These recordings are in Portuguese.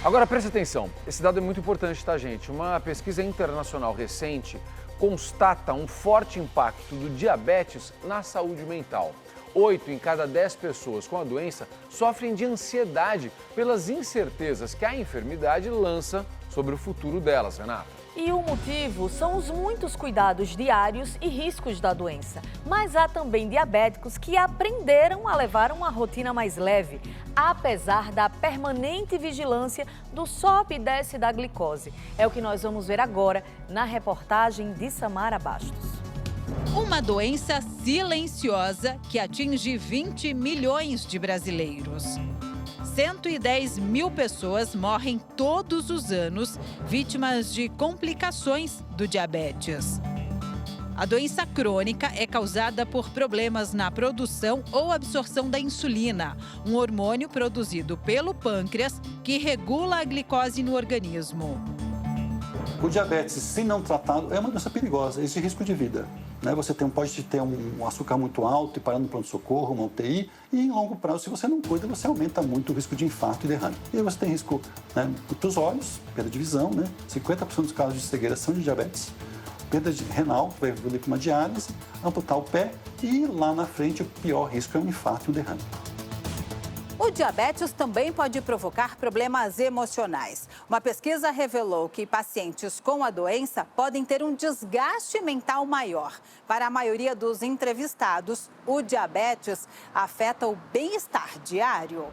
Agora preste atenção, esse dado é muito importante, tá, gente? Uma pesquisa internacional recente constata um forte impacto do diabetes na saúde mental. 8 em cada 10 pessoas com a doença sofrem de ansiedade pelas incertezas que a enfermidade lança sobre o futuro delas, Renata. E o motivo são os muitos cuidados diários e riscos da doença. Mas há também diabéticos que aprenderam a levar uma rotina mais leve, apesar da permanente vigilância do sobe e desce da glicose. É o que nós vamos ver agora na reportagem de Samara Bastos. Uma doença silenciosa que atinge 20 milhões de brasileiros. 110 mil pessoas morrem todos os anos vítimas de complicações do diabetes. A doença crônica é causada por problemas na produção ou absorção da insulina, um hormônio produzido pelo pâncreas que regula a glicose no organismo. O diabetes, se não tratado, é uma doença perigosa, existe risco de vida. Você pode ter um açúcar muito alto e parar no pronto-socorro, uma UTI, e em longo prazo, se você não cuida, você aumenta muito o risco de infarto e derrame. E aí você tem risco dos olhos, perda de visão, 50% dos casos de cegueira são de diabetes, perda renal, vai evoluir para uma diálise, amputar o pé e lá na frente o pior risco é um infarto e um derrame. O diabetes também pode provocar problemas emocionais. Uma pesquisa revelou que pacientes com a doença podem ter um desgaste mental maior. Para a maioria dos entrevistados, o diabetes afeta o bem-estar diário.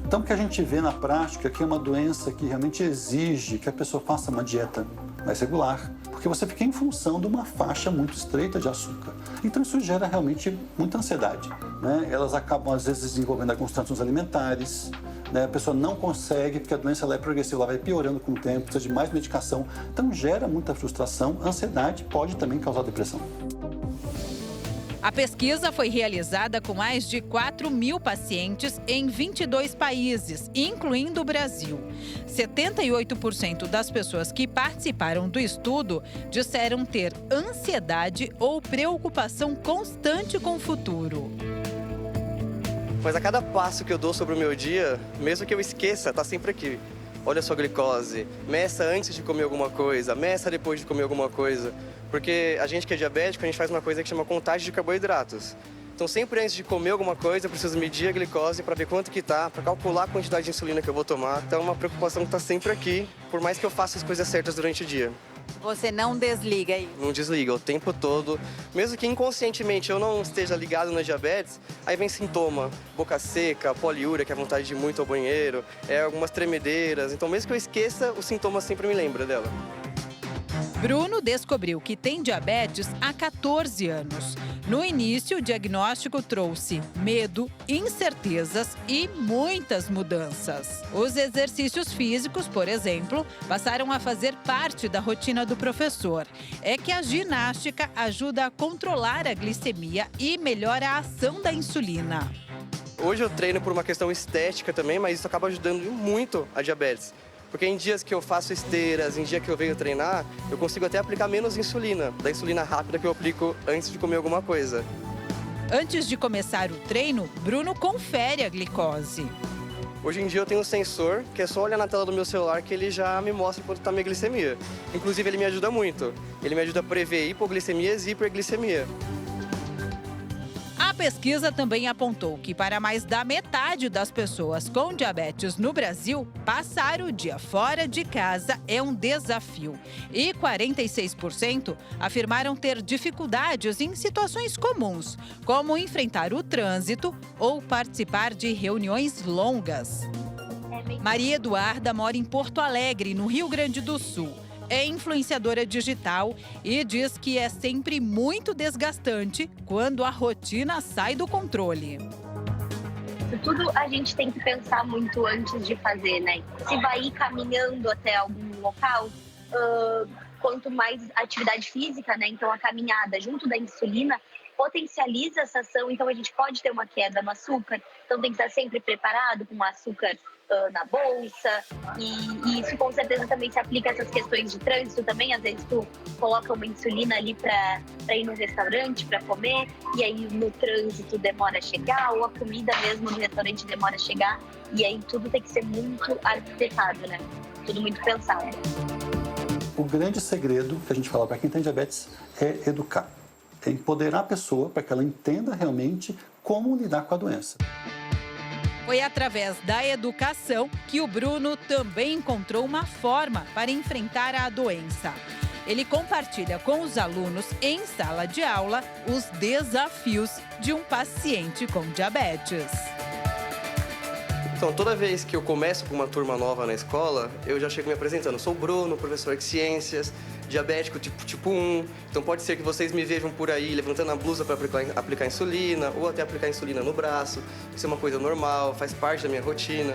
Então, o que a gente vê na prática é que é uma doença que realmente exige que a pessoa faça uma dieta mais regular, porque você fica em função de uma faixa muito estreita de açúcar. Então, isso gera realmente muita ansiedade. Elas acabam, às vezes, desenvolvendo alguns transtornos alimentares. A pessoa não consegue, porque a doença ela é progressiva, ela vai piorando com o tempo, precisa de mais medicação. Então, gera muita frustração. Ansiedade pode também causar depressão. A pesquisa foi realizada com mais de 4 mil pacientes em 22 países, incluindo o Brasil. 78% das pessoas que participaram do estudo disseram ter ansiedade ou preocupação constante com o futuro. Mas a cada passo que eu dou sobre o meu dia, mesmo que eu esqueça, está sempre aqui. Olha a sua glicose, meça antes de comer alguma coisa, meça depois de comer alguma coisa. Porque a gente que é diabético, a gente faz uma coisa que chama contagem de carboidratos. Então, sempre antes de comer alguma coisa, eu preciso medir a glicose para ver quanto que tá, para calcular a quantidade de insulina que eu vou tomar. Então, é uma preocupação que está sempre aqui, por mais que eu faça as coisas certas durante o dia. Você não desliga isso? Não desliga, o tempo todo. Mesmo que inconscientemente eu não esteja ligado no diabetes, aí vem sintoma, boca seca, poliúria, que é a vontade de ir muito ao banheiro, algumas tremedeiras. Então, mesmo que eu esqueça, o sintoma sempre me lembra dela. Bruno descobriu que tem diabetes há 14 anos. No início, o diagnóstico trouxe medo, incertezas e muitas mudanças. Os exercícios físicos, por exemplo, passaram a fazer parte da rotina do professor. É que a ginástica ajuda a controlar a glicemia e melhora a ação da insulina. Hoje eu treino por uma questão estética também, mas isso acaba ajudando muito a diabetes. Porque em dias que eu faço esteiras, em dia que eu venho treinar, eu consigo até aplicar menos insulina, da insulina rápida que eu aplico antes de comer alguma coisa. Antes de começar o treino, Bruno confere a glicose. Hoje em dia eu tenho um sensor, que é só olhar na tela do meu celular que ele já me mostra quanto está a minha glicemia. Inclusive ele me ajuda muito. Ele me ajuda a prever hipoglicemias e hiperglicemia. A pesquisa também apontou que para mais da metade das pessoas com diabetes no Brasil, passar o dia fora de casa é um desafio. E 46% afirmaram ter dificuldades em situações comuns, como enfrentar o trânsito ou participar de reuniões longas. Maria Eduarda mora em Porto Alegre, no Rio Grande do Sul. É influenciadora digital e diz que é sempre muito desgastante quando a rotina sai do controle. Tudo a gente tem que pensar muito antes de fazer, né? Se vai ir caminhando até algum local, quanto mais atividade física, né? Então a caminhada junto da insulina potencializa essa ação, então a gente pode ter uma queda no açúcar, então tem que estar sempre preparado com açúcar na bolsa, e isso com certeza também se aplica a essas questões de trânsito também. Às vezes tu coloca uma insulina ali para ir no restaurante, para comer, e aí no trânsito demora a chegar, ou a comida mesmo no restaurante demora a chegar, e aí tudo tem que ser muito arquitetado, né? Tudo muito pensado. O grande segredo que a gente fala para quem tem diabetes é educar, é empoderar a pessoa para que ela entenda realmente como lidar com a doença. Foi através da educação que o Bruno também encontrou uma forma para enfrentar a doença. Ele compartilha com os alunos em sala de aula os desafios de um paciente com diabetes. Então, toda vez que eu começo com uma turma nova na escola, eu já chego me apresentando. Eu sou o Bruno, professor de ciências, diabético tipo 1. Então, pode ser que vocês me vejam por aí levantando a blusa para aplicar insulina ou até aplicar insulina no braço. Isso é uma coisa normal, faz parte da minha rotina.